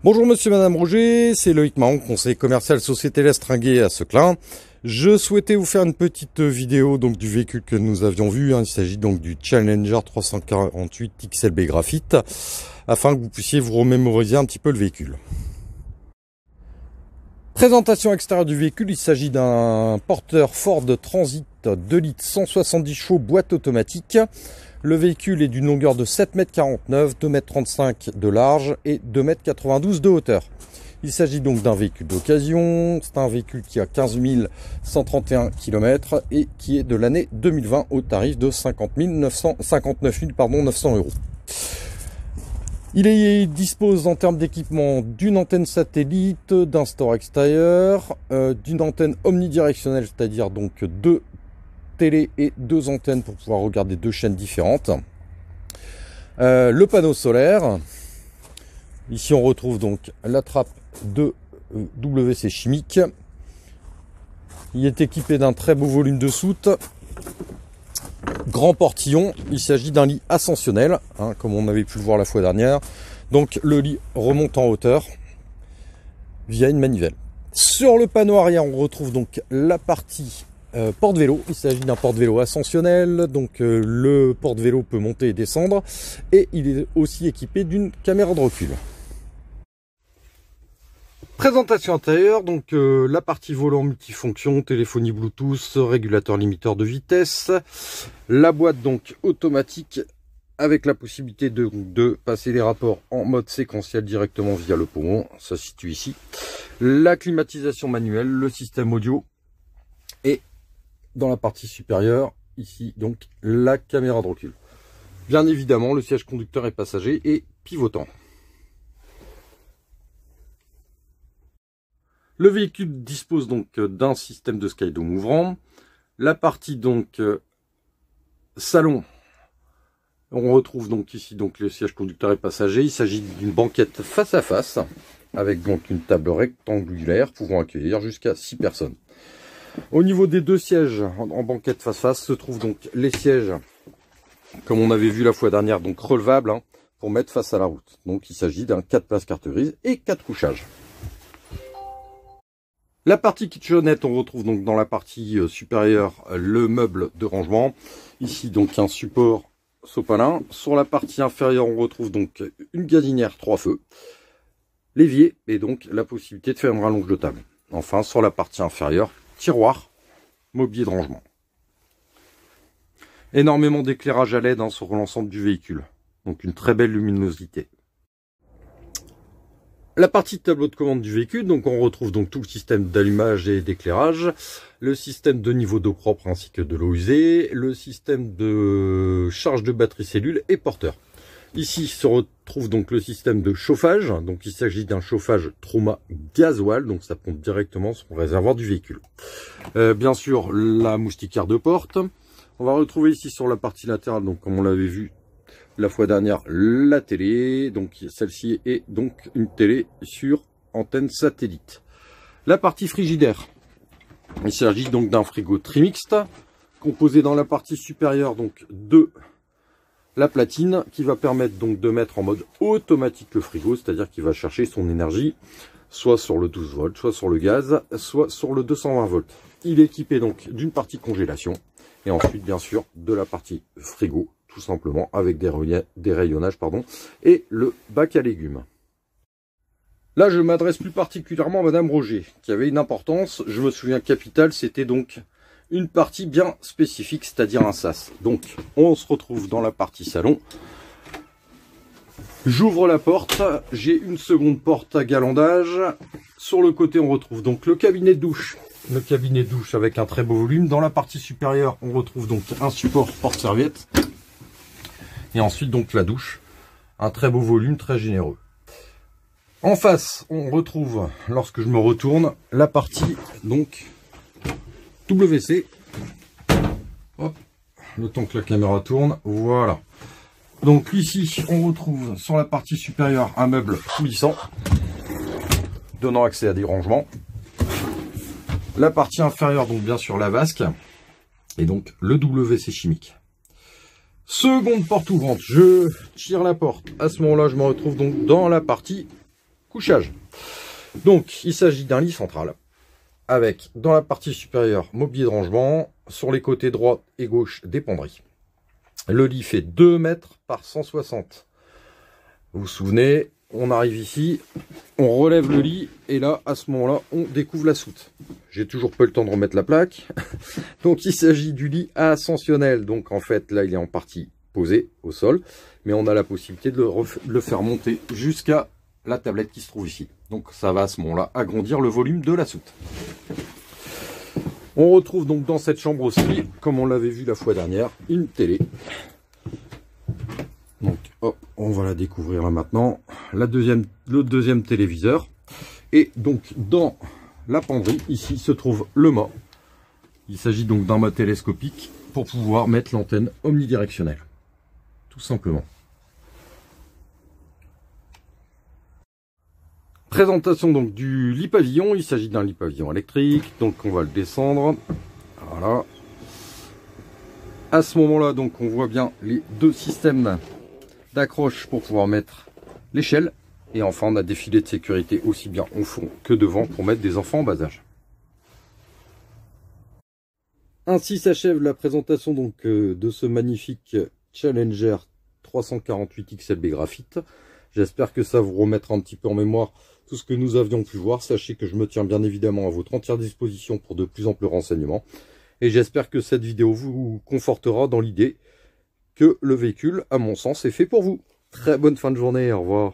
Bonjour monsieur, madame Roger, c'est Loïc Mahon, conseiller commercial Société Lestringuet à Seclin. Je souhaitais vous faire une petite vidéo donc du véhicule que nous avions vu. Il s'agit donc du Challenger 348 XLB Graphite, afin que vous puissiez vous remémoriser un petit peu le véhicule. Présentation extérieure du véhicule, il s'agit d'un porteur Ford Transit 2 litres 170 chevaux boîte automatique. Le véhicule est d'une longueur de 7,49 m, 2,35 m de large et 2,92 m de hauteur. Il s'agit donc d'un véhicule d'occasion. C'est un véhicule qui a 15 131 km et qui est de l'année 2020 au tarif de 59 900 €. Il dispose en termes d'équipement d'une antenne satellite, d'un store extérieur, d'une antenne omnidirectionnelle, c'est-à-dire donc deux télé et deux antennes pour pouvoir regarder deux chaînes différentes. Le panneau solaire. Ici on retrouve donc la trappe de WC chimique. Il est équipé d'un très beau volume de soute. Grand portillon. Il s'agit d'un lit ascensionnel, comme on avait pu le voir la fois dernière. Donc le lit remonte en hauteur via une manivelle. Sur le panneau arrière, on retrouve donc la partie porte-vélo. Il s'agit d'un porte-vélo ascensionnel, donc le porte-vélo peut monter et descendre, et il est aussi équipé d'une caméra de recul. Présentation intérieure, donc la partie volant multifonction, téléphonie Bluetooth, régulateur limiteur de vitesse, la boîte donc automatique avec la possibilité de passer les rapports en mode séquentiel directement via le poumon, ça se situe ici, la climatisation manuelle, le système audio et dans la partie supérieure, ici donc la caméra de recul. Bien évidemment, le siège conducteur et passager est pivotant. Le véhicule dispose donc d'un système de skydome ouvrant. La partie donc salon, on retrouve donc ici donc le siège conducteur et passager. Il s'agit d'une banquette face à face avec donc une table rectangulaire pouvant accueillir jusqu'à 6 personnes. Au niveau des deux sièges en banquette face à face se trouvent donc les sièges, comme on avait vu la fois dernière, donc relevables pour mettre face à la route. Donc il s'agit d'un 4 places carte grise et 4 couchages. La partie kitchenette, on retrouve donc dans la partie supérieure le meuble de rangement. Ici donc un support sopalin. Sur la partie inférieure, on retrouve donc une gazinière 3 feux, l'évier et donc la possibilité de faire une rallonge de table. Enfin, sur la partie inférieure, tiroir, mobilier de rangement. Énormément d'éclairage à LED sur l'ensemble du véhicule. Donc une très belle luminosité. La partie tableau de commande du véhicule, donc on retrouve donc tout le système d'allumage et d'éclairage, le système de niveau d'eau propre ainsi que de l'eau usée, le système de charge de batterie cellule et porteur. Ici se retrouve donc le système de chauffage, donc il s'agit d'un chauffage Troma gasoil, donc ça pompe directement sur le réservoir du véhicule. Bien sûr la moustiquaire de porte. On va retrouver ici sur la partie latérale, donc comme on l'avait vu la fois dernière, la télé, donc celle-ci est donc une télé sur antenne satellite. La partie frigidaire, il s'agit donc d'un frigo trimixte, composé dans la partie supérieure donc de la platine, qui va permettre donc de mettre en mode automatique le frigo, c'est-à-dire qu'il va chercher son énergie, soit sur le 12 volts, soit sur le gaz, soit sur le 220 volts. Il est équipé donc d'une partie congélation, et ensuite bien sûr de la partie frigo, tout simplement avec des rayonnages et le bac à légumes. Là je m'adresse plus particulièrement à Madame Roger, qui avait une importance, je me souviens capitale, c'était donc une partie bien spécifique, c'est-à-dire un sas. Donc on se retrouve dans la partie salon. J'ouvre la porte, j'ai une seconde porte à galandage. Sur le côté on retrouve donc le cabinet de douche. Le cabinet de douche avec un très beau volume. Dans la partie supérieure on retrouve donc un support porte-serviette. Et ensuite donc la douche, un très beau volume, très généreux. En face, on retrouve, lorsque je me retourne, la partie donc WC. Hop, le temps que la caméra tourne, voilà. Donc ici, on retrouve sur la partie supérieure un meuble coulissant, donnant accès à des rangements. La partie inférieure, donc bien sûr la vasque, et donc le WC chimique. Seconde porte ouvrante, je tire la porte. À ce moment-là, je me retrouve donc dans la partie couchage. Donc, il s'agit d'un lit central avec, dans la partie supérieure, mobilier de rangement, sur les côtés droit et gauche, des penderies. Le lit fait 2 mètres par 160. Vous vous souvenez, on arrive ici, on relève le lit, et là, à ce moment-là, on découvre la soute. J'ai toujours pas eu le temps de remettre la plaque. Donc, il s'agit du lit ascensionnel. Donc, en fait, là, il est en partie posé au sol, mais on a la possibilité de le faire monter jusqu'à la tablette qui se trouve ici. Donc, ça va à ce moment-là agrandir le volume de la soute. On retrouve donc dans cette chambre aussi, comme on l'avait vu la fois dernière, une télé. Donc, hop, on va la découvrir là maintenant. Le deuxième téléviseur. Et donc, dans la penderie, ici, se trouve le mât. Il s'agit donc d'un mât télescopique pour pouvoir mettre l'antenne omnidirectionnelle. Tout simplement. Présentation donc du lit pavillon. Il s'agit d'un lit pavillon électrique. Donc, on va le descendre. Voilà. À ce moment-là, donc, on voit bien les 2 systèmes d'accroche pour pouvoir mettre l'échelle. Et enfin, on a des filets de sécurité aussi bien au fond que devant pour mettre des enfants en bas âge. Ainsi s'achève la présentation donc de ce magnifique Challenger 348 XLB graphite. J'espère que ça vous remettra un petit peu en mémoire tout ce que nous avions pu voir. Sachez que je me tiens bien évidemment à votre entière disposition pour de plus amples renseignements. Et j'espère que cette vidéo vous confortera dans l'idée que le véhicule, à mon sens, est fait pour vous. Très bonne fin de journée, au revoir.